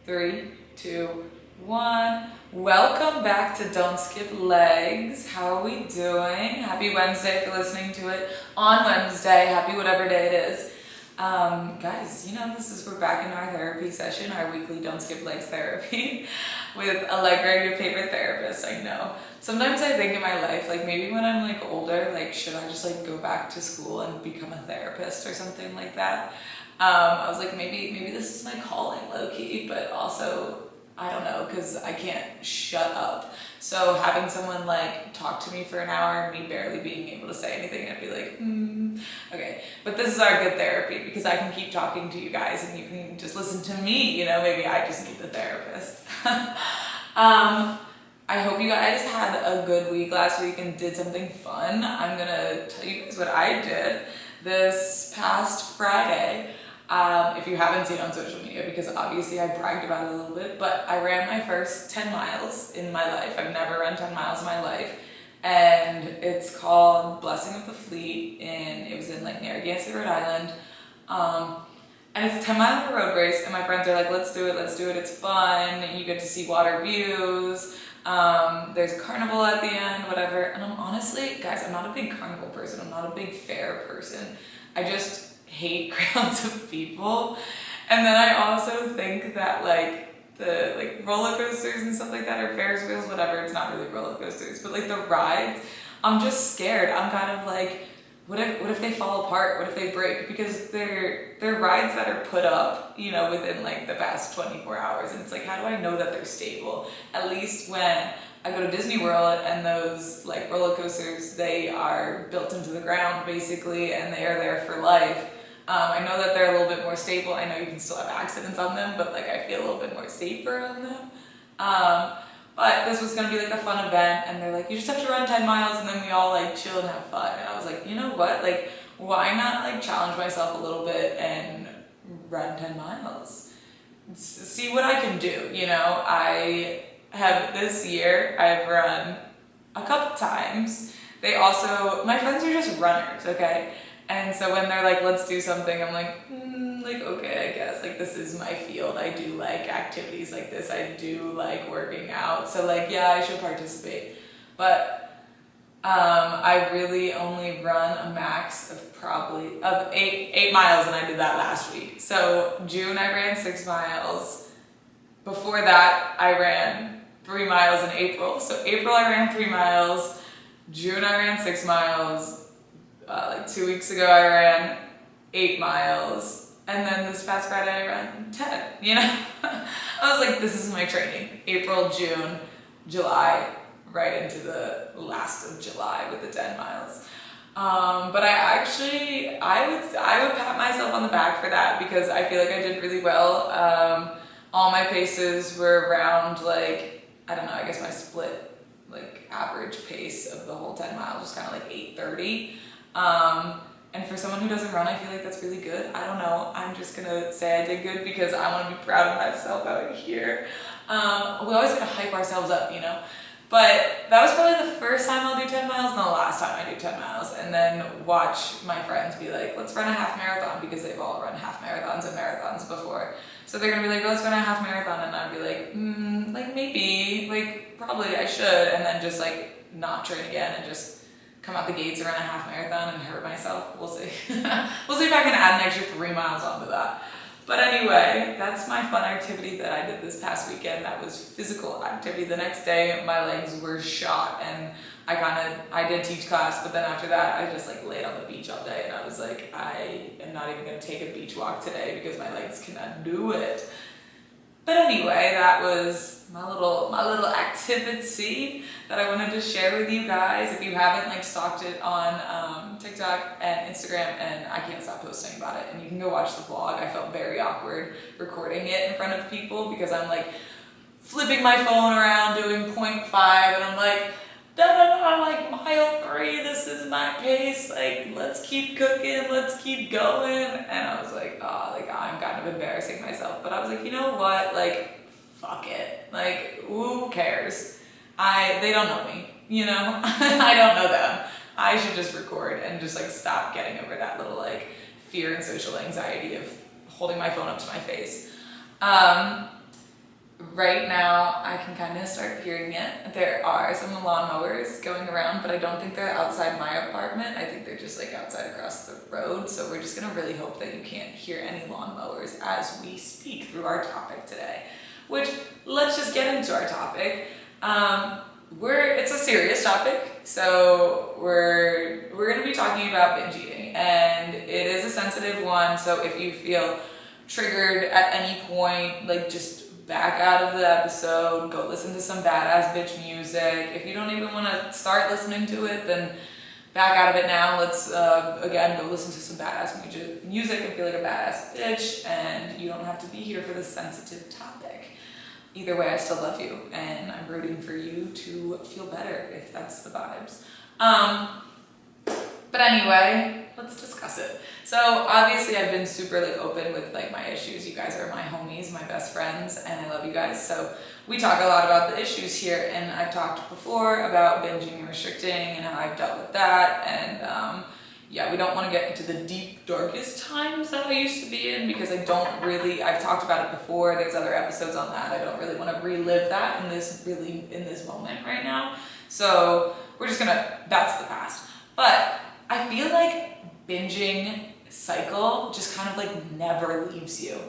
3, 2, 1. Welcome back to Don't Skip Legs. How are we doing? Happy Wednesday if you're listening to it on Wednesday. Happy whatever day it is. Guys, we're back in our therapy session, our weekly Don't Skip Legs therapy with Allegra, your favorite therapist. I know. Sometimes I think in my life, like maybe when I'm like older, like should I just like go back to school and become a therapist or something like that? I was like, maybe this is my calling, low key, but also I don't know, because I can't shut up. So having someone like talk to me for an hour, me barely being able to say anything, I'd be like, okay. But this is our good therapy because I can keep talking to you guys and you can just listen to me, maybe I just need the therapist. I hope you guys had a good week last week and did something fun. I'm gonna tell you guys what I did this past Friday. If you haven't seen it on social media, because obviously I bragged about it a little bit, but I ran my first 10 miles in my life. I've never run 10 miles in my life. And it's called Blessing of the Fleet, and it was in like Narragansett, Rhode Island. And it's a 10-mile road race, and my friends are like, let's do it, it's fun, you get to see water views, there's a carnival at the end, whatever. And I'm honestly, guys, I'm not a big carnival person, I'm not a big fair person. I just hate crowds of people. And then I also think that like the like roller coasters and stuff like that, or Ferris wheels, whatever, it's not really roller coasters, but like the rides, I'm just scared. I'm kind of like, what if they fall apart? What if they break? Because they're rides that are put up, within like the past 24 hours. And it's like, how do I know that they're stable? At least when I go to Disney World and those like roller coasters, they are built into the ground basically, and they are there for life. I know that they're a little bit more stable. I know you can still have accidents on them, but like I feel a little bit more safer on them. But this was gonna be like a fun event, and they're like, you just have to run 10 miles and then we all like chill and have fun. And I was like, you know what? Like, why not like challenge myself a little bit and run 10 miles? See what I can do, I have this year, I've run a couple times. My friends are just runners, okay? And so when they're like, let's do something, I'm like, okay, I guess. Like, this is my field. I do like activities like this. I do like working out. So like, yeah, I should participate. But I really only run a max of probably 8 miles, and I did that last week. So June, I ran 6 miles. Before that, I ran 3 miles in April. So April, I ran 3 miles. June, I ran 6 miles. Like 2 weeks ago, I ran 8 miles, and then this past Friday, I ran 10, I was like, this is my training. April, June, July, right into the last of July with the 10 miles. But I would pat myself on the back for that, because I feel like I did really well. All my paces were around like, I don't know, I guess my split, like average pace of the whole 10 miles was kind of like 8:30. And for someone who doesn't run, I feel like that's really good. I don't know. I'm just gonna say I did good because I want to be proud of myself out here. We always gotta hype ourselves up, But that was probably the first time I'll do 10 miles and the last time I do 10 miles. And then watch my friends be like, let's run a half marathon, because they've all run half marathons and marathons before. So they're gonna be like, let's run a half marathon. And I'd be like, like maybe, like probably I should. And then just like not train again and just come out the gates and run a half marathon and hurt myself. We'll see. We'll see if I can add an extra 3 miles onto that. But anyway, that's my fun activity that I did this past weekend. That was physical activity. The next day, my legs were shot, and I did teach class, but then after that, I just like laid on the beach all day, and I was like, I am not even gonna take a beach walk today because my legs cannot do it. But anyway, that was my little activity that I wanted to share with you guys. If you haven't like stalked it on TikTok and Instagram, and I can't stop posting about it, and you can go watch the vlog. I felt very awkward recording it in front of people because I'm like flipping my phone around doing 0.5, and I'm like, like mile 3, this is my pace, like let's keep cooking, let's keep going. And I was like, I'm kind of embarrassing myself, but I was like, you know what, like fuck it, like who cares? They don't know me, I don't know them. I should just record and just like stop getting over that little like fear and social anxiety of holding my phone up to my face. right now I can kind of start hearing it. There are some lawnmowers going around, but I don't think they're outside my apartment. I think they're just like outside across the road. So we're just gonna really hope that you can't hear any lawnmowers as we speak through our topic today. Which, let's just get into our topic. It's a serious topic, so we're gonna be talking about binge eating, and it is a sensitive one. So if you feel triggered at any point, like just back out of the episode, go listen to some badass bitch music. If you don't even want to start listening to it, then back out of it now. Let's again go listen to some badass music and feel like a badass bitch, and you don't have to be here for this sensitive topic. Either way, I still love you, and I'm rooting for you to feel better if that's the vibes. But anyway, let's discuss it. So obviously I've been super like open with like my issues. You guys are my homies, my best friends, and I love you guys. So we talk a lot about the issues here, and I've talked before about binging and restricting and how I've dealt with that. And yeah, we don't want to get into the deep, darkest times that I used to be in, because I've talked about it before. There's other episodes on that. I don't really want to relive that in this moment right now. So that's the past. But I feel like binging cycle just kind of like never leaves you.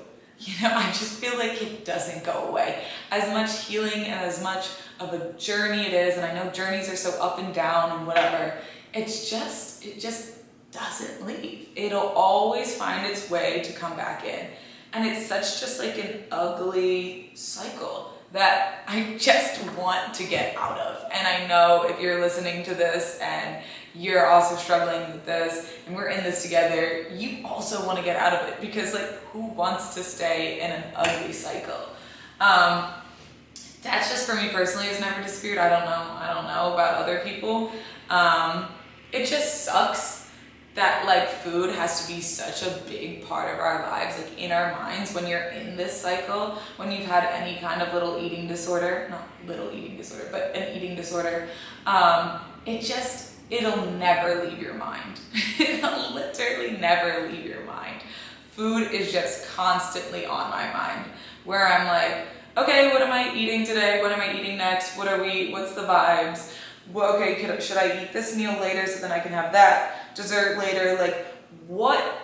I just feel like it doesn't go away. As much healing and as much of a journey it is, and I know journeys are so up and down and whatever, it just doesn't leave. It'll always find its way to come back in. And it's such just like an ugly cycle that I just want to get out of. And I know if you're listening to this and you're also struggling with this and we're in this together, you also want to get out of it, because like, who wants to stay in an ugly cycle? That's just for me personally has never disappeared. I don't know about other people. It just sucks that like food has to be such a big part of our lives, like in our minds, when you're in this cycle, when you've had any kind of little eating disorder, not little eating disorder, but an eating disorder, it'll never leave your mind. It'll literally never leave your mind. Food is just constantly on my mind, where I'm like, okay, what am I eating today? What am I eating next? What's the vibes? Well, okay, should I eat this meal later so then I can have that dessert later? Like, what?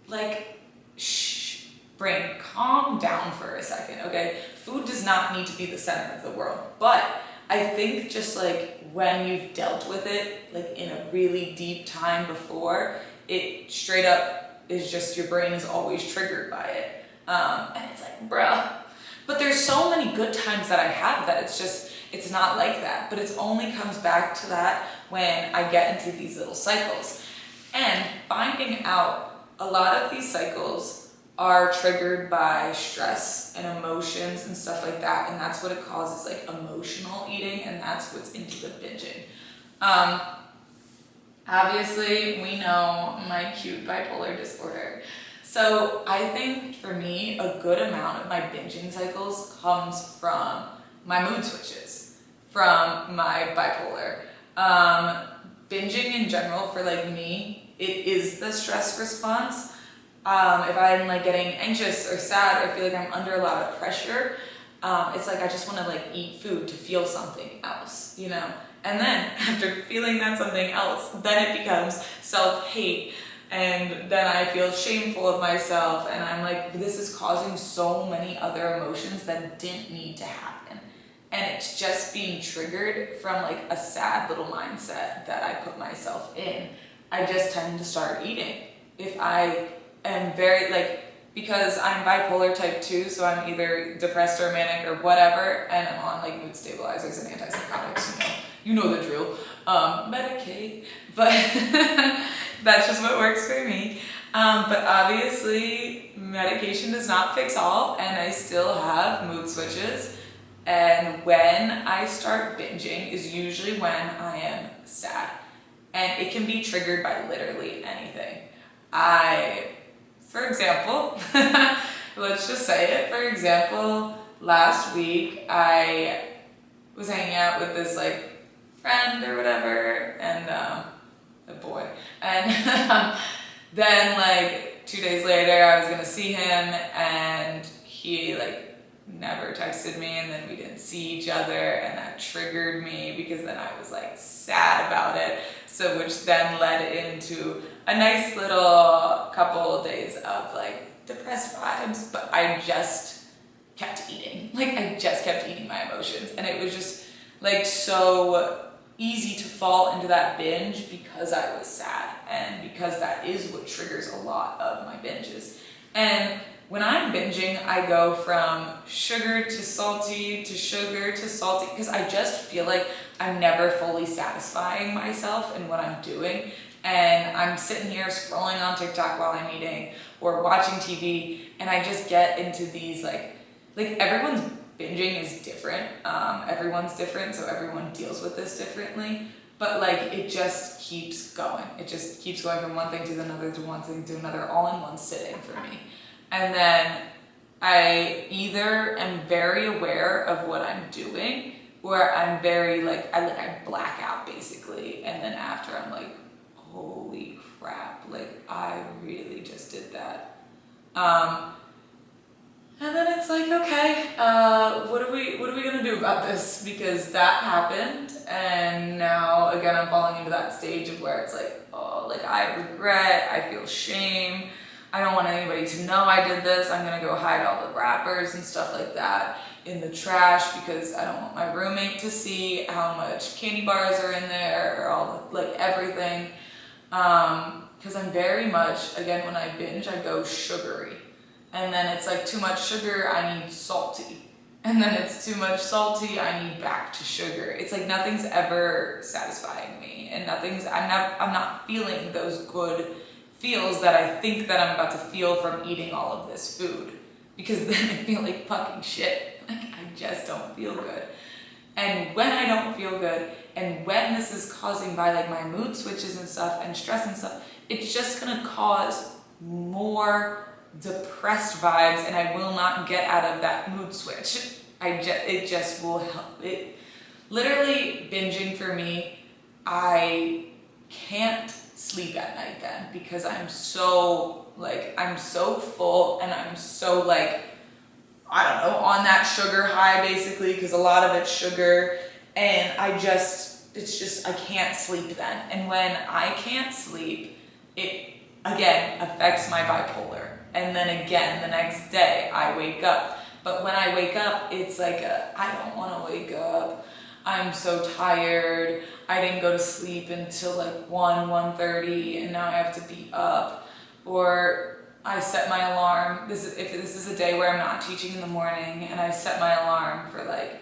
Like, shh, brain, calm down for a second, okay? Food does not need to be the center of the world, but I think just like when you've dealt with it, like in a really deep time before, it straight up is just your brain is always triggered by it. And it's like, bruh. But there's so many good times that I have that it's not like that, but it only comes back to that when I get into these little cycles. And finding out a lot of these cycles are triggered by stress and emotions and stuff like that, and that's what it causes, like emotional eating, and that's what's into the binging. Obviously, we know my cute bipolar disorder. So I think for me, a good amount of my binging cycles comes from my mood switches, from my bipolar. Binging in general for like me, it is the stress response. If I'm like getting anxious or sad or feel like I'm under a lot of pressure, it's like I just want to like eat food to feel something else, And then after feeling that something else, then it becomes self-hate. And then I feel shameful of myself, and I'm like, this is causing so many other emotions that didn't need to happen. And it's just being triggered from like a sad little mindset that I put myself in. I just tend to start eating. If I am because I'm bipolar type 2, so I'm either depressed or manic or whatever, and I'm on like mood stabilizers and antipsychotics, you know the drill. Medicate, but that's just what works for me. But obviously medication does not fix all, and I still have mood switches. And when I start binging is usually when I am sad, and it can be triggered by literally anything. For example, let's just say it. For example, last week I was hanging out with this like friend or whatever, and a boy, and then like 2 days later I was gonna see him, and he like never texted me, and then we didn't see each other, and that triggered me because then I was like sad about it. So which then led into a nice little couple of days of like depressed vibes, but I just kept eating. Like I just kept eating my emotions, and it was just like so easy to fall into that binge because I was sad, and because that is what triggers a lot of my binges. And when I'm binging, I go from sugar to salty to sugar to salty because I just feel like I'm never fully satisfying myself in what I'm doing. And I'm sitting here scrolling on TikTok while I'm eating or watching TV, and I just get into these like everyone's binging is different. Everyone's different, so everyone deals with this differently. But like it just keeps going. It just keeps going from one thing to another to one thing to another, all in one sitting for me. And then I either am very aware of what I'm doing, or I'm very I black out basically. And then after I'm like, holy crap, like I really just did that. And then it's like, okay, what are we gonna do about this? Because that happened, and now again I'm falling into that stage of where it's like, oh, like I regret, I feel shame, I don't want anybody to know I did this. I'm gonna go hide all the wrappers and stuff like that in the trash because I don't want my roommate to see how much candy bars are in there or all the, like everything. Because I'm very much, again, when I binge, I go sugary. And then it's like too much sugar, I need salty. And then it's too much salty, I need back to sugar. It's like nothing's ever satisfying me, and I'm not feeling those good feels that I think that I'm about to feel from eating all of this food, because then I feel like fucking shit. Like I just don't feel good. And when I don't feel good, and when this is causing by like my mood switches and stuff and stress and stuff, it's just gonna cause more depressed vibes, and I will not get out of that mood switch. It just will help. It literally, binging for me, I can't sleep at night then because I'm so full, and I'm so like, I don't know, on that sugar high basically, because a lot of it's sugar, and it's just I can't sleep then. And when I can't sleep, it again affects my bipolar. And then again, the next day I wake up. But when I wake up, it's like I don't want to wake up. I'm so tired. I didn't go to sleep until like 1:30, and now I have to be up. Or I set my alarm. If this is a day where I'm not teaching in the morning, and I set my alarm for like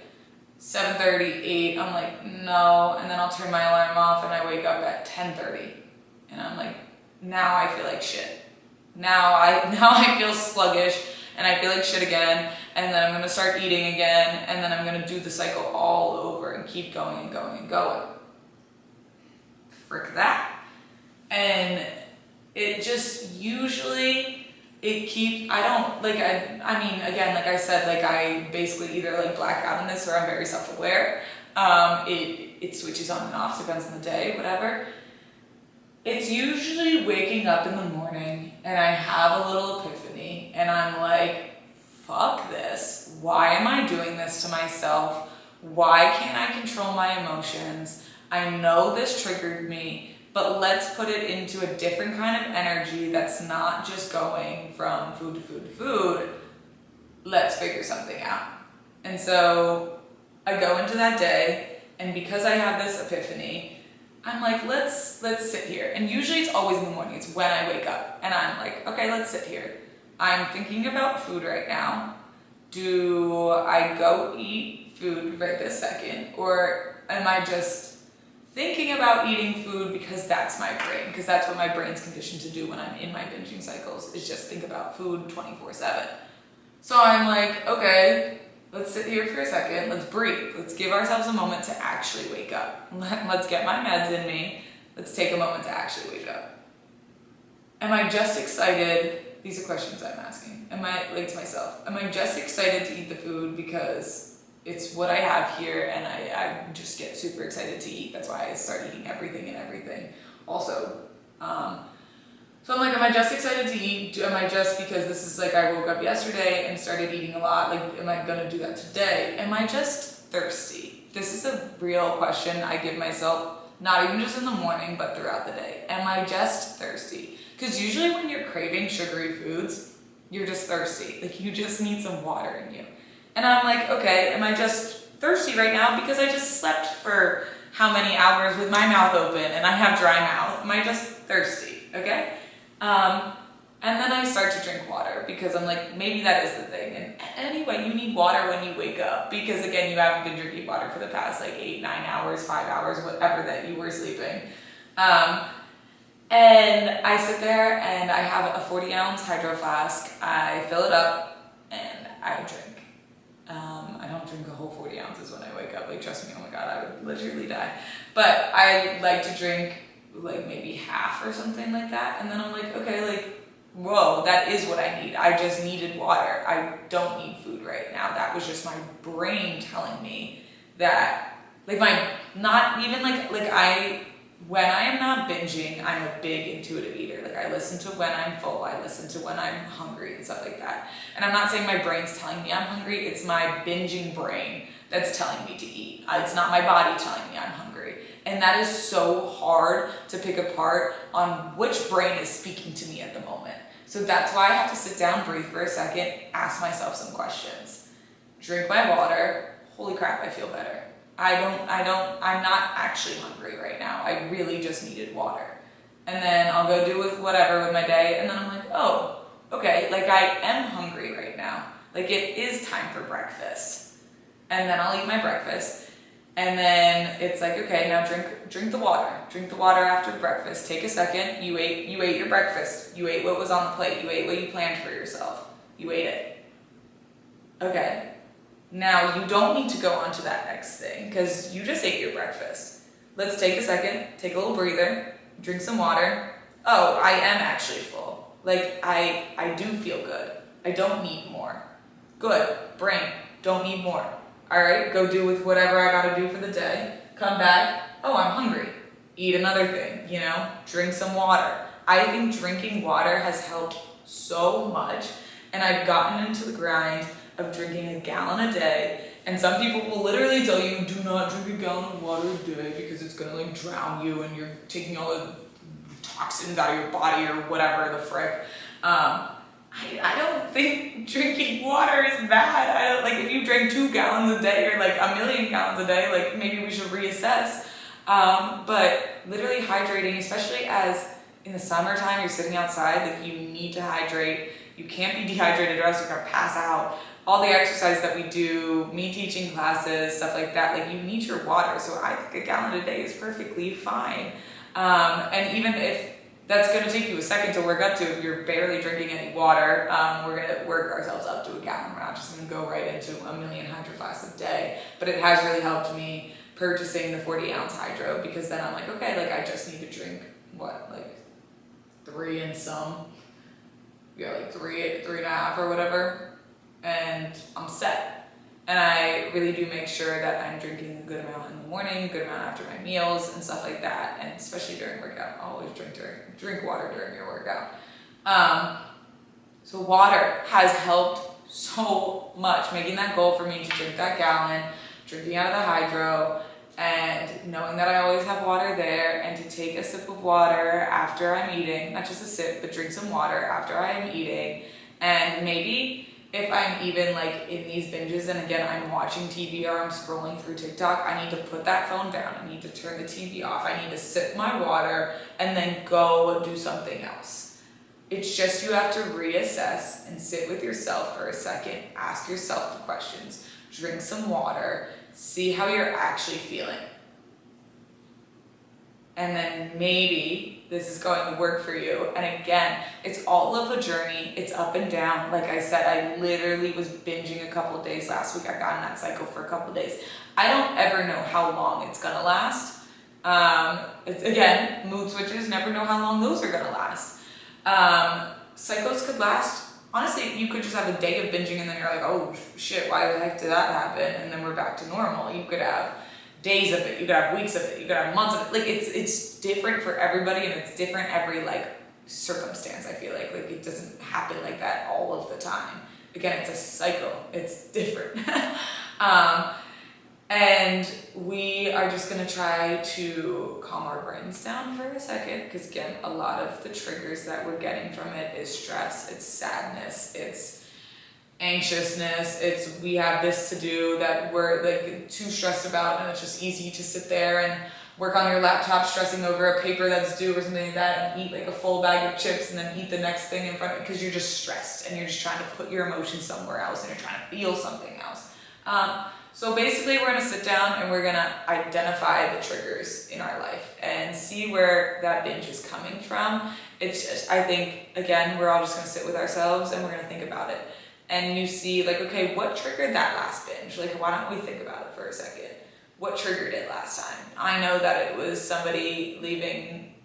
7:30, 8, I'm like, no. And then I'll turn my alarm off, and I wake up at 10:30. And I'm like, now I feel like shit. Now I feel sluggish, and I feel like shit again, and then I'm gonna start eating again, and then I'm gonna do the cycle all over and keep going and going and going. Frick that. And it just usually, I mean, again, like I said, like I basically either like black out in this, or I'm very self-aware. It switches on and off, depends on the day, whatever. It's usually waking up in the morning and I have a little epiphany, and I'm like, fuck this. Why am I doing this to myself? Why can't I control my emotions? I know this triggered me, but let's put it into a different kind of energy that's not just going from food to food to food. Let's figure something out. And so I go into that day, and because I have this epiphany, I'm like, let's sit here. And usually it's always in the morning. It's when I wake up. And I'm like, okay, let's sit here. I'm thinking about food right now. Do I go eat food right this second? Or am I just thinking about eating food because that's my brain? Because that's what my brain's conditioned to do when I'm in my binging cycles, is just think about food 24/7. So I'm like, okay, let's sit here for a second, let's breathe, let's give ourselves a moment to actually wake up. Let's get my meds in me, let's take a moment to actually wake up. Am I just excited? These are questions I'm asking. Am I, like, to myself, am I just excited to eat the food because it's what I have here and I just get super excited to eat? That's why I start eating everything and everything. Also, So I'm like, am I just excited to eat? Am I just because this is like I woke up yesterday and started eating a lot? Like, am I gonna do that today? Am I just thirsty? This is a real question I give myself, not even just in the morning, but throughout the day. Am I just thirsty? Because usually when you're craving sugary foods, you're just thirsty. Like, you just need some water in you. And I'm like, okay, am I just thirsty right now because I just slept for how many hours with my mouth open and I have dry mouth? Am I just thirsty? Okay? And then I start to drink water because I'm like, maybe that is the thing. And anyway, you need water when you wake up because, again, you haven't been drinking water for the past like 8, 9 hours, 5 hours, whatever that you were sleeping. And I sit there and I have a 40-ounce hydro flask. I fill it up and I drink. I don't drink a whole 40 ounces when I wake up. Like, trust me, oh my God, I would literally die. But I like to drink like maybe half or something like that. And then I'm like, okay, like, whoa, that is what I need. I just needed water. I don't need food right now. That was just my brain telling me that, like, not even when I am not binging, I'm a big intuitive eater. Like, I listen to when I'm full, I listen to when I'm hungry and stuff like that. And I'm not saying my brain's telling me I'm hungry, it's my binging brain that's telling me to eat. It's not my body telling me I'm hungry. And that is so hard to pick apart on which brain is speaking to me at the moment. So that's why I have to sit down, breathe for a second, ask myself some questions. Drink my water. Holy crap, I feel better. I'm not actually hungry right now. I really just needed water. And then I'll go do with whatever with my day. And then I'm like, oh, okay, like I am hungry right now. Like, it is time for breakfast. And then I'll eat my breakfast. And then it's like, okay, now drink the water. Drink the water after the breakfast. Take a second. You ate your breakfast. You ate what was on the plate. You ate what you planned for yourself. You ate it. Okay. Now, you don't need to go on to that next thing because you just ate your breakfast. Let's take a second, take a little breather, drink some water. Oh, I am actually full. Like, I do feel good. I don't need more. Good. Brain, don't need more. All right, go do with whatever I gotta do for the day. Come back. Oh, I'm hungry. Eat another thing, drink some water. I think drinking water has helped so much, and I've gotten into the grind of drinking a gallon a day. And some people will literally tell you, do not drink a gallon of water a day because it's gonna like drown you and you're taking all the toxins out of your body or whatever the frick. I don't think drinking water is bad. If you drink 2 gallons a day or like 1,000,000 gallons a day, like maybe we should reassess. But literally hydrating, especially as in the summertime, you're sitting outside, like you need to hydrate. You can't be dehydrated or else you're gonna pass out. All the exercise that we do, me teaching classes, stuff like that, like you need your water. So I think a gallon a day is perfectly fine. And even if that's gonna take you a second to work up to, if you're barely drinking any water, we're gonna work ourselves up to a gallon. We're not just gonna go right into 1,000,000 hydro flasks a day. But it has really helped me purchasing the 40-ounce hydro because then I'm like, okay, like I just need to drink like 3 and some. Yeah, like 3.5 or whatever. And I'm set. And I really do make sure that I'm drinking a good amount in the morning, good amount after my meals and stuff like that. And especially during workout, always drink water during your workout. So water has helped so much. Making that goal for me to drink that gallon, drinking out of the hydro, and knowing that I always have water there, and to take a sip of water after I'm eating, not just a sip, but drink some water after I am eating. And maybe if I'm even like in these binges and again I'm watching TV or I'm scrolling through TikTok, I need to put that phone down. I need to turn the TV off. I need to sip my water and then go do something else. It's just you have to reassess and sit with yourself for a second, ask yourself the questions, drink some water, see how you're actually feeling. And then maybe this is going to work for you. And again, it's all of a journey. It's up and down. Like I said, I literally was binging a couple of days last week. I got in that cycle for a couple of days. I don't ever know how long it's gonna last. It's again, mood switches, never know how long those are gonna last. Cycles could last, honestly, you could just have a day of binging and then you're like, oh shit, why the heck did that happen? And then we're back to normal. You could have days of it, you could have weeks of it, you could have months of it. Like it's different for everybody and it's different every like circumstance, I feel like it doesn't happen like that all of the time. Again, it's a cycle, it's different. And we are just gonna try to calm our brains down for a second, because again, a lot of the triggers that we're getting from it is stress, it's sadness, it's anxiousness, it's we have this to do that we're like too stressed about, and it's just easy to sit there and work on your laptop stressing over a paper that's due or something like that, and eat like a full bag of chips and then eat the next thing in front of you, because you're just stressed and you're just trying to put your emotions somewhere else and you're trying to feel something else. So basically we're gonna sit down and we're gonna identify the triggers in our life and see where that binge is coming from. It's just, I think, again, we're all just gonna sit with ourselves and we're gonna think about it. And you see like, okay, what triggered that last binge? Like, why don't we think about it for a second? What triggered it last time? I know that it was somebody leaving,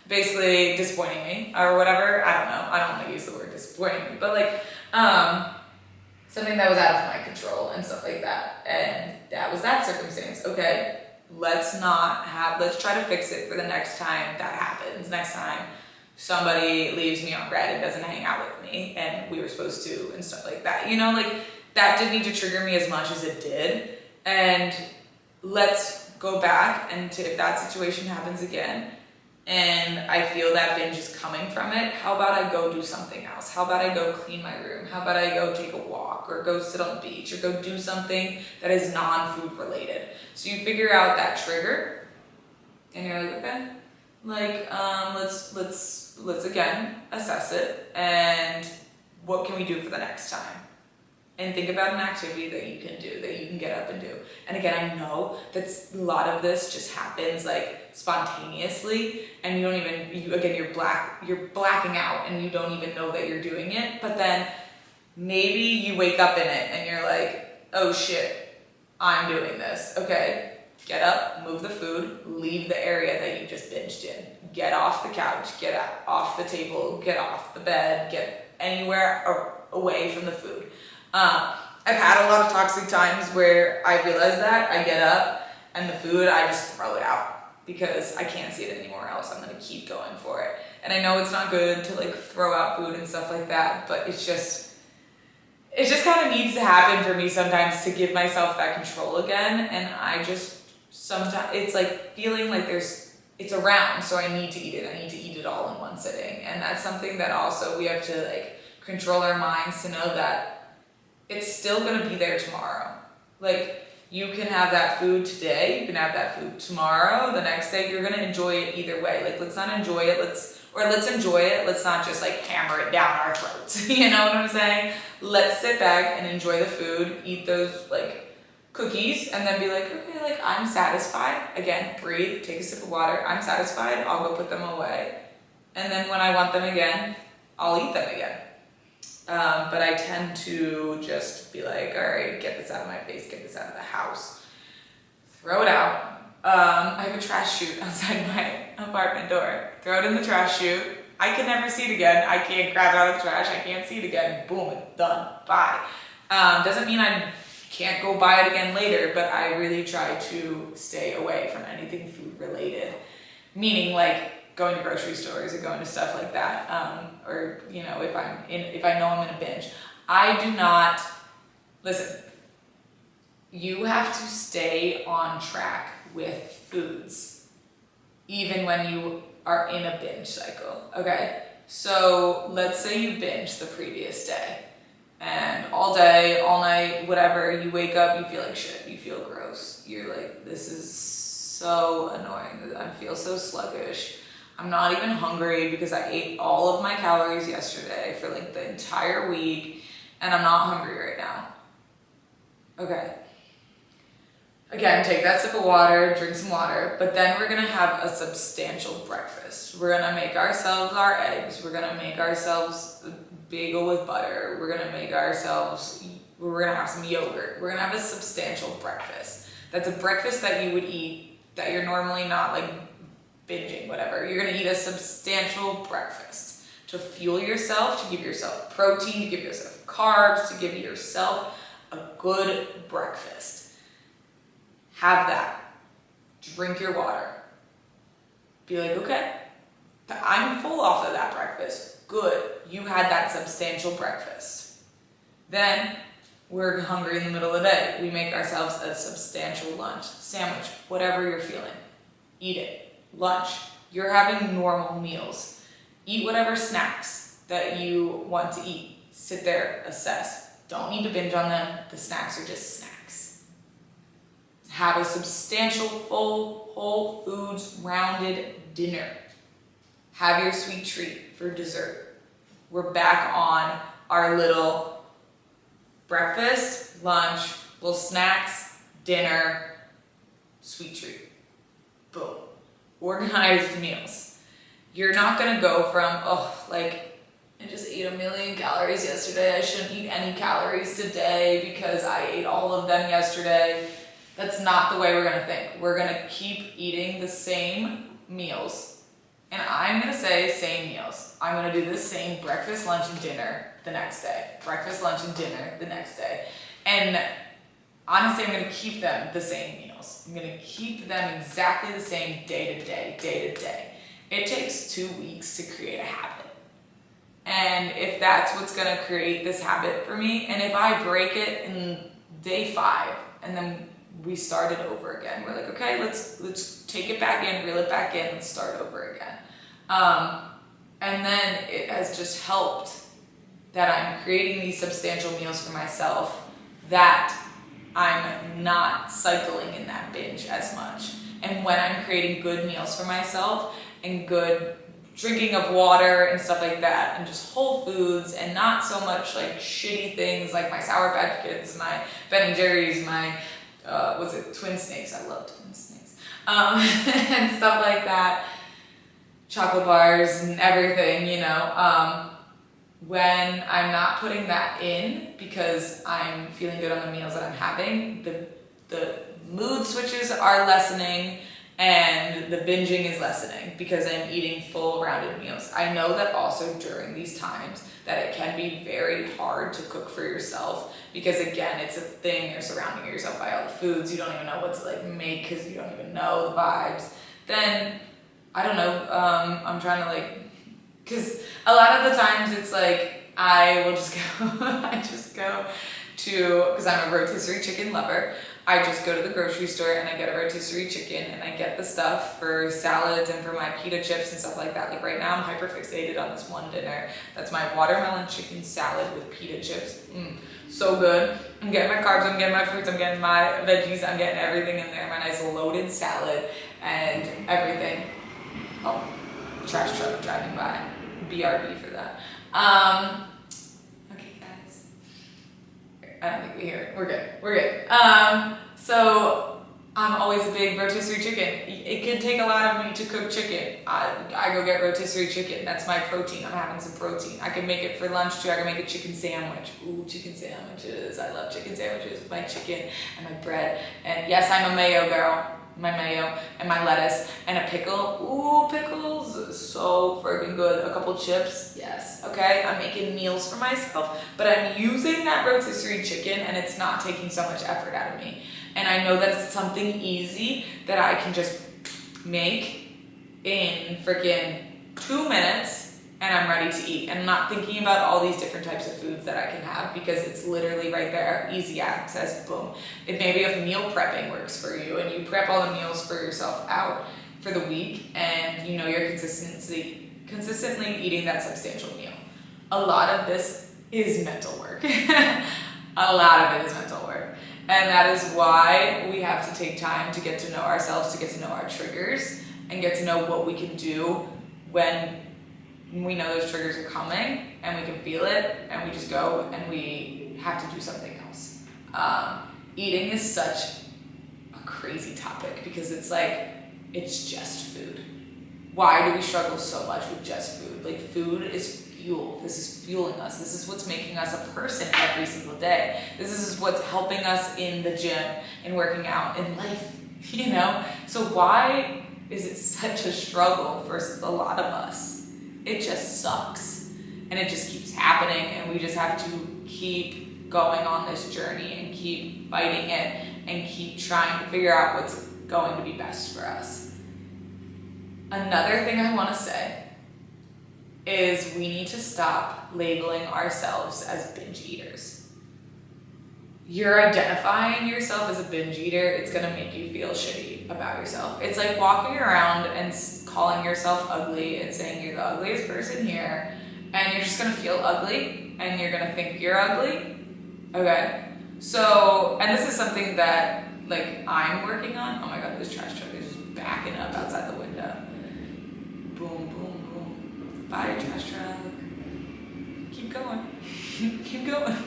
basically disappointing me or whatever. I don't know. I don't want to use the word disappointing me, but like, something that was out of my control and stuff like that. And that was that circumstance. Okay, let's try to fix it for the next time that happens. Next time somebody leaves me on red and doesn't hang out with me and we were supposed to and stuff like that. You know, like that didn't need to trigger me as much as it did. And let's go back and if that situation happens again and I feel that binge is coming from it, how about I go do something else? How about I go clean my room? How about I go take a walk or go sit on the beach or go do something that is non-food related? So you figure out that trigger and you're like, okay, like let's again assess it and what can we do for the next time? And think about an activity that you can do, that you can get up and do. And again, I know that a lot of this just happens like spontaneously and you don't even, you're blacking out and you don't even know that you're doing it. But then maybe you wake up in it and you're like, oh shit, I'm doing this. Okay, get up, move the food, leave the area that you just binged in. Get off the couch, get off the table, get off the bed, get anywhere away from the food. I've had a lot of toxic times where I realize that I get up and the food, I just throw it out because I can't see it anywhere else. I'm going to keep going for it. And I know it's not good to like throw out food and stuff like that, but it just kind of needs to happen for me sometimes to give myself that control again. And I just, sometimes it's like feeling like it's around, so I need to eat it. I need to eat it all in one sitting. And that's something that also we have to like control our minds to know that it's still gonna be there tomorrow. Like you can have that food today, you can have that food tomorrow, the next day, you're gonna enjoy it either way. Like let's not enjoy it, let's enjoy it, let's not just like hammer it down our throats. You know what I'm saying? Let's sit back and enjoy the food, eat those like cookies, and then be like, okay, like I'm satisfied. Again, breathe, take a sip of water, I'm satisfied, I'll go put them away. And then when I want them again, I'll eat them again. But I tend to just be like, all right, get this out of my face, get this out of the house, throw it out. I have a trash chute outside my apartment door. Throw it in the trash chute. I can never see it again. I can't grab it out of the trash. I can't see it again. Boom, it's done. Bye. Doesn't mean I can't go buy it again later, but I really try to stay away from anything food related. Meaning like going to grocery stores or going to stuff like that, or you know, if I know I'm in a binge, I do not listen. You have to stay on track with foods, even when you are in a binge cycle. Okay, so let's say you binge the previous day, and all day, all night, whatever. You wake up, you feel like shit. You feel gross. You're like, this is so annoying. I feel so sluggish. I'm not even hungry because I ate all of my calories yesterday for like the entire week and I'm not hungry right now. Okay. Again, take that sip of water, drink some water, but then we're gonna have a substantial breakfast. We're gonna make ourselves our eggs. We're gonna make ourselves a bagel with butter. We're gonna have some yogurt. We're gonna have a substantial breakfast. That's a breakfast that you would eat that you're normally not like binging, whatever. You're gonna eat a substantial breakfast to fuel yourself, to give yourself protein, to give yourself carbs, to give yourself a good breakfast. Have that. Drink your water. Be like, okay, I'm full off of that breakfast. Good. You had that substantial breakfast. Then we're hungry in the middle of the day. We make ourselves a substantial lunch, sandwich, whatever you're feeling. Eat it. Lunch. You're having normal meals. Eat whatever snacks that you want to eat. Sit there, assess. Don't need to binge on them. The snacks are just snacks. Have a substantial, full, whole foods, rounded dinner. Have your sweet treat for dessert. We're back on our little breakfast, lunch, little snacks, dinner, sweet treat. Boom. Organized meals. You're not gonna go from, I just ate 1,000,000 calories yesterday. I shouldn't eat any calories today because I ate all of them yesterday. That's not the way we're gonna think. We're gonna keep eating the same meals. And I'm gonna say same meals. I'm gonna do the same breakfast, lunch, and dinner the next day. Breakfast, lunch, and dinner the next day. And honestly, I'm gonna keep them the same meals. I'm gonna keep them exactly the same day to day. It takes 2 weeks to create a habit. And if that's what's gonna create this habit for me, and if I break it in day 5, and then we start it over again, we're like, okay, let's take it back in, reel it back in, let's start over again. And then it has just helped that I'm creating these substantial meals for myself, that I'm not cycling in that binge as much. And when I'm creating good meals for myself and good drinking of water and stuff like that, and just whole foods, and not so much like shitty things like my Sour Patch Kids, my Ben and Jerry's, my Twin Snakes. I love Twin Snakes, and stuff like that, chocolate bars and everything, when I'm not putting that in because I'm feeling good on the meals that I'm having, the mood switches are lessening. And the binging is lessening because I'm eating full rounded meals. I know that also during these times that it can be very hard to cook for yourself because, again, it's a thing. You're surrounding yourself by all the foods. You don't even know what to make because you don't even know the vibes. Then, I don't know, I'm trying to because a lot of the times it's I will just go, because I'm a rotisserie chicken lover. I just go to the grocery store and I get a rotisserie chicken and I get the stuff for salads and for my pita chips and stuff like that. Like right now I'm hyper fixated on this one dinner. That's my watermelon chicken salad with pita chips. So good. I'm getting my carbs, I'm getting my fruits, I'm getting my veggies, I'm getting everything in there. My nice loaded salad and everything. Oh, trash truck driving by. BRB for that. Okay guys. I don't think we hear it. We're good. So I'm always a big rotisserie chicken. It could take a lot of me to cook chicken. I go get rotisserie chicken. That's my protein. I'm having some protein. I can make it for lunch too. I can make a chicken sandwich. Ooh, chicken sandwiches. I love chicken sandwiches with my chicken and my bread. And yes, I'm a mayo girl. My mayo and my lettuce and a pickle. Ooh, pickles, so freaking good. A couple chips, yes. Okay, I'm making meals for myself, but I'm using that rotisserie chicken and it's not taking so much effort out of me. And I know that it's something easy that I can just make in freaking 2 minutes and I'm ready to eat. And I'm not thinking about all these different types of foods that I can have because it's literally right there, easy access, boom. It may be if meal prepping works for you and you prep all the meals for yourself out for the week and you're consistently eating that substantial meal. A lot of this is mental work. A lot of it is mental work. And that is why we have to take time to get to know ourselves, to get to know our triggers, and get to know what we can do when we know those triggers are coming and we can feel it and we just go and we have to do something else. Eating is such a crazy topic because it's just food. Why do we struggle so much with just food? Food is fuel. This is fueling us. This is what's making us a person every single day. This is what's helping us in the gym, in working out, in life, So why is it such a struggle for a lot of us? It just sucks and it just keeps happening and we just have to keep going on this journey and keep fighting it and keep trying to figure out what's going to be best for us. Another thing I want to say is we need to stop labeling ourselves as binge eaters. You're identifying yourself as a binge eater, it's gonna make you feel shitty about yourself. It's like walking around and calling yourself ugly and saying you're the ugliest person here, and you're just gonna feel ugly and you're gonna think you're ugly. Okay? So, and this is something that like I'm working on. Oh my god, this trash truck is just backing up outside the window. Boom, boom, boom. Bye, trash truck. Keep going. Keep going.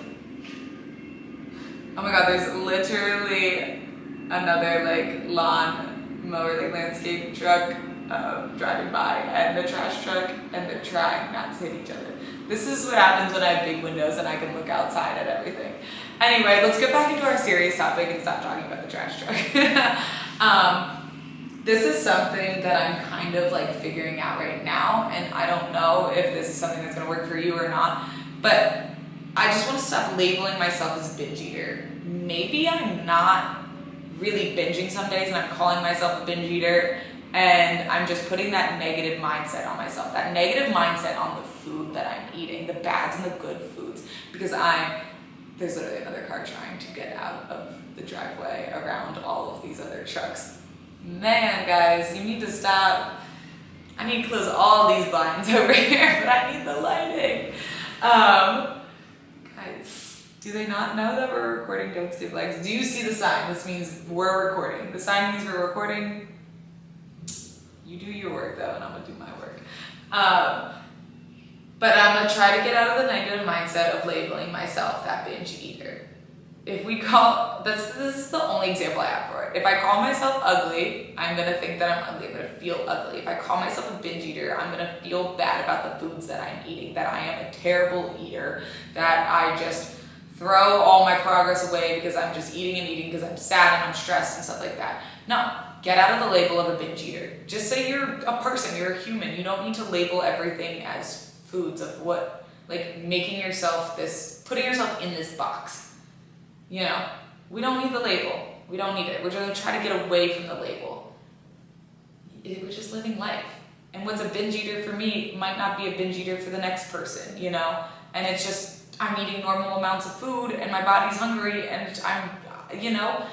Oh my god, there's literally another like lawn mower, like landscape truck driving by, and the trash truck, and they're trying not to hit each other. This is what happens when I have big windows and I can look outside at everything. Anyway, let's get back into our serious topic and stop talking about the trash truck. This is something that I'm kind of like figuring out right now, and I don't know if this is something that's gonna work for you or not, but I just want to stop labeling myself as a binge eater. Maybe I'm not really binging some days and I'm calling myself a binge eater, and I'm just putting that negative mindset on myself, that negative mindset on the food that I'm eating, the bads and the good foods, because there's literally another car trying to get out of the driveway around all of these other trucks. Man, guys, you need to stop. I need to close all these blinds over here, but I need the lighting. Guys, do they not know that we're recording Don't Skip Legs? Do you see the sign? This means we're recording. The sign means we're recording. You do your work though, and I'm gonna do my work. But I'm gonna try to get out of the negative mindset of labeling myself that binge eater. If we call, this is the only example I have for it. If I call myself ugly, I'm gonna think that I'm ugly, I'm gonna feel ugly. If I call myself a binge eater, I'm gonna feel bad about the foods that I'm eating, that I am a terrible eater, that I just throw all my progress away because I'm just eating and eating because I'm sad and I'm stressed and stuff like that. No, get out of the label of a binge eater. Just say you're a person, you're a human. You don't need to label everything as foods of what, like making yourself putting yourself in this box. You know, we don't need the label. We don't need it. We're going to try to get away from the label. We're just living life. And what's a binge eater for me might not be a binge eater for the next person, you know? And it's just, I'm eating normal amounts of food and my body's hungry and I'm, you know,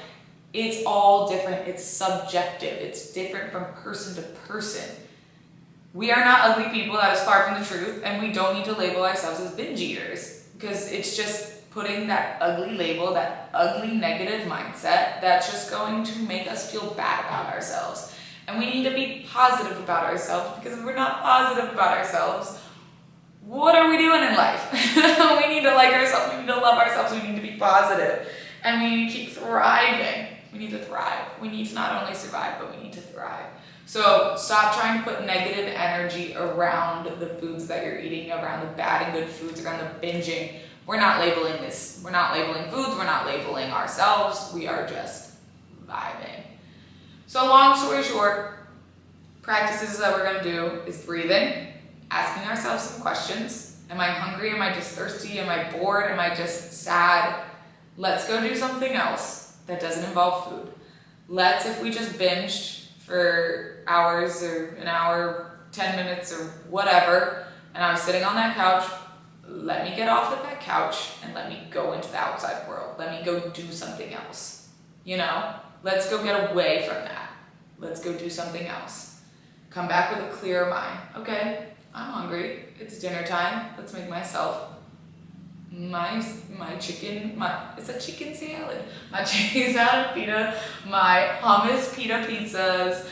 it's all different. It's subjective. It's different from person to person. We are not ugly people. That is far from the truth. And we don't need to label ourselves as binge eaters because it's just putting that ugly label, that ugly negative mindset that's just going to make us feel bad about ourselves. And we need to be positive about ourselves, because if we're not positive about ourselves, what are we doing in life? We need to like ourselves, we need to love ourselves, we need to be positive, and we need to keep thriving. We need to thrive. We need to not only survive, but we need to thrive. So stop trying to put negative energy around the foods that you're eating, around the bad and good foods, around the binging. We're not labeling this. We're not labeling foods. We're not labeling ourselves. We are just vibing. So long story short, practices that we're going to do is breathing, asking ourselves some questions. Am I hungry? Am I just thirsty? Am I bored? Am I just sad? Let's go do something else that doesn't involve food. If we just binged for hours or an hour, 10 minutes or whatever, and I was sitting on that couch, let me get off of that couch and let me go into the outside world. Let me go do something else. You know, let's go get away from that. Let's go do something else. Come back with a clear mind. Okay, I'm hungry. It's dinner time. Let's make myself it's a chicken salad. My chicken salad pita, my hummus pita pizzas.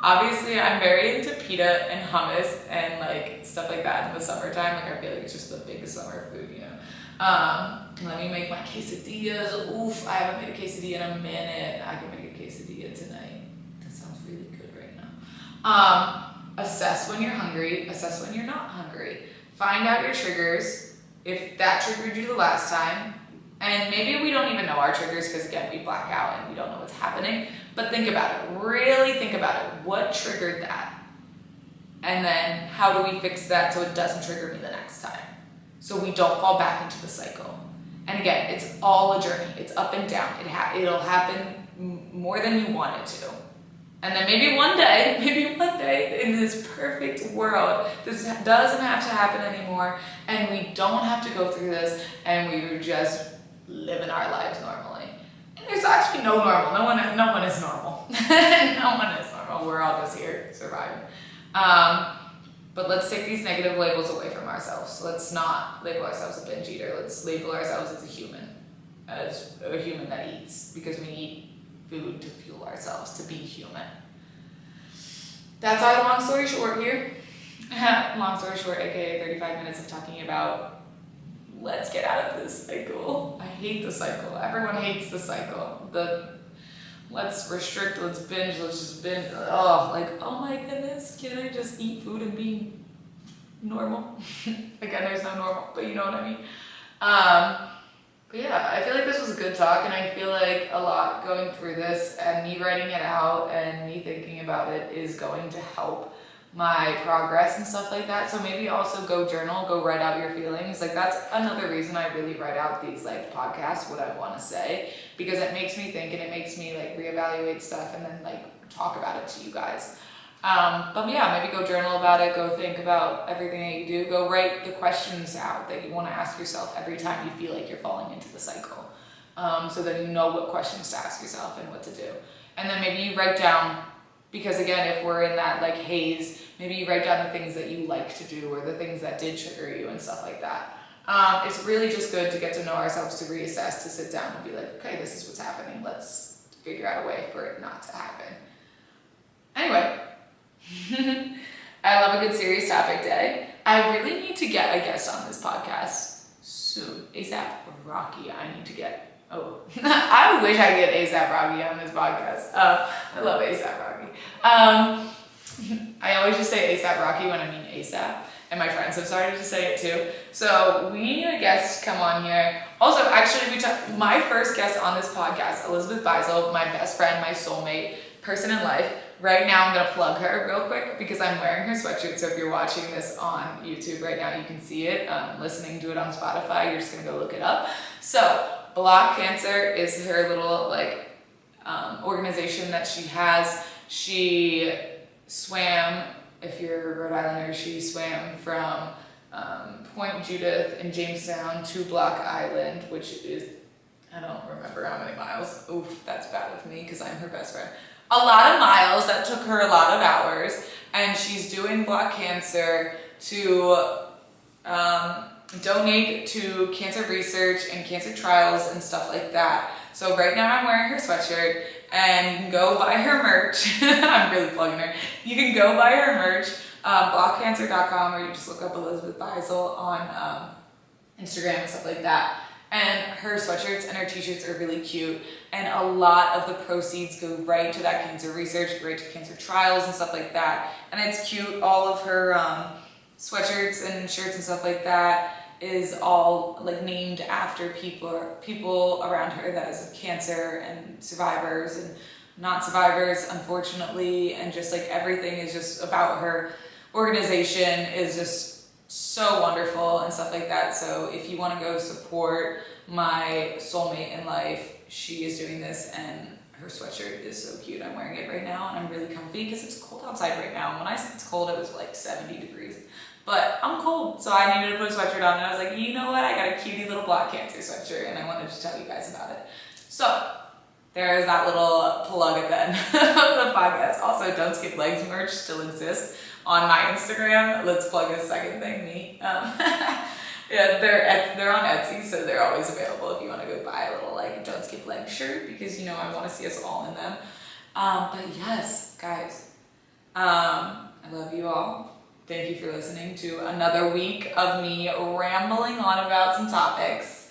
Obviously, I'm very into pita and hummus and like stuff like that in the summertime. Like I feel like it's just the big summer food, you know. Let me make my quesadillas. Oof, I haven't made a quesadilla in a minute. I can make a quesadilla tonight. That sounds really good right now. Assess when you're hungry. Assess when you're not hungry. Find out your triggers. If that triggered you the last time, and maybe we don't even know our triggers because again, we black out and we don't know what's happening, but think about it, really think about it. What triggered that? And then how do we fix that so it doesn't trigger me the next time? So we don't fall back into the cycle. And again, it's all a journey. It's up and down. It'll happen more than you want it to. And then maybe one day in this perfect world, this doesn't have to happen anymore, and we don't have to go through this, and we're just living our lives normally. And there's actually no normal. No one is normal. No one is normal. We're all just here surviving. But let's take these negative labels away from ourselves. Let's not label ourselves a binge eater. Let's label ourselves as a human that eats, because we need food to fuel ourselves, to be human. That's our long story short here. Long story short, aka 35 minutes of talking about let's get out of this cycle. I hate the cycle. Everyone hates the cycle. Let's restrict, let's binge, let's just binge. Oh my goodness, can I just eat food and be normal? Again, there's no normal, but you know what I mean. But yeah, I feel like this was a good talk, and I feel like a lot going through this and me writing it out and me thinking about it is going to help my progress and stuff like that. So maybe also go journal, go write out your feelings. Like that's another reason I really write out these like podcasts, what I want to say, because it makes me think and it makes me like reevaluate stuff and then like talk about it to you guys. But yeah, maybe go journal about it, go think about everything that you do, go write the questions out that you want to ask yourself every time you feel like you're falling into the cycle. So then you know what questions to ask yourself and what to do. And then maybe you write down, because again, if we're in that like haze, maybe you write down the things that you like to do or the things that did trigger you and stuff like that. It's really just good to get to know ourselves, to reassess, to sit down and be like, okay, this is what's happening. Let's figure out a way for it not to happen. Anyway. I love a good serious topic day. I really need to get a guest on this podcast soon. ASAP Rocky, I need to get. Oh, I wish I could get ASAP Rocky on this podcast. I love ASAP Rocky. I always just say ASAP Rocky when I mean ASAP, and my friends have started to say it too. So we need a guest to come on here. Also, actually, my first guest on this podcast, Elizabeth Beisel, my best friend, my soulmate, person in life. Right now, I'm going to plug her real quick because I'm wearing her sweatshirt. So if you're watching this on YouTube right now, you can see it. Listening to it on Spotify, you're just going to go look it up. So Block Cancer is her little organization that she has. She swam, if you're a Rhode Islander, she swam from Point Judith in Jamestown to Block Island, which is, I don't remember how many miles. Oof, that's bad of me because I'm her best friend. A lot of miles, that took her a lot of hours, and she's doing Block Cancer to donate to cancer research and cancer trials and stuff like that. So right now I'm wearing her sweatshirt, and you can go buy her merch. I'm really plugging her. You can go buy her merch, blockcancer.com, or you just look up Elizabeth Beisel on Instagram and stuff like that. And her sweatshirts and her t-shirts are really cute, and a lot of the proceeds go right to that cancer research, right to cancer trials and stuff like that. And it's cute, all of her sweatshirts and shirts and stuff like that is all like named after people around her that has cancer, and survivors and not survivors, unfortunately, and just like everything is just about her organization is just so wonderful and stuff like that. So if you want to go support my soulmate in life, she is doing this, and her sweatshirt is so cute. I'm wearing it right now, and I'm really comfy because it's cold outside right now. When I said it's cold, it was like 70 degrees, but I'm cold, so I needed to put a sweatshirt on, and I was like, you know what, I got a cutie little Block Cancer sweatshirt, and I wanted to tell you guys about it. So there's that little plug at the end of the podcast. Also, Don't Skip Legs merch still exists on my Instagram. Let's plug a second thing, me. Yeah, they're on Etsy, so they're always available if you want to go buy a little like Don't Skip Legs shirt, because you know I want to see us all in them. But yes, guys, I love you all. Thank you for listening to another week of me rambling on about some topics.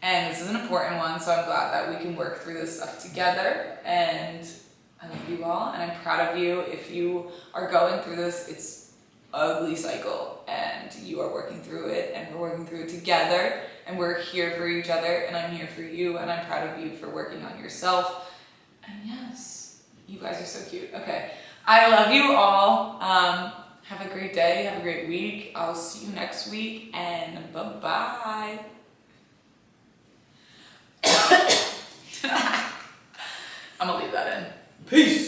And this is an important one, so I'm glad that we can work through this stuff together. And I love you all, and I'm proud of you. If you are going through this, it's an ugly cycle, and you are working through it, and we're working through it together, and we're here for each other, and I'm here for you, and I'm proud of you for working on yourself. And yes, you guys are so cute. Okay, I love you all. Have a great day, have a great week. I'll see you next week, and bye-bye. I'm gonna leave that in. Peace.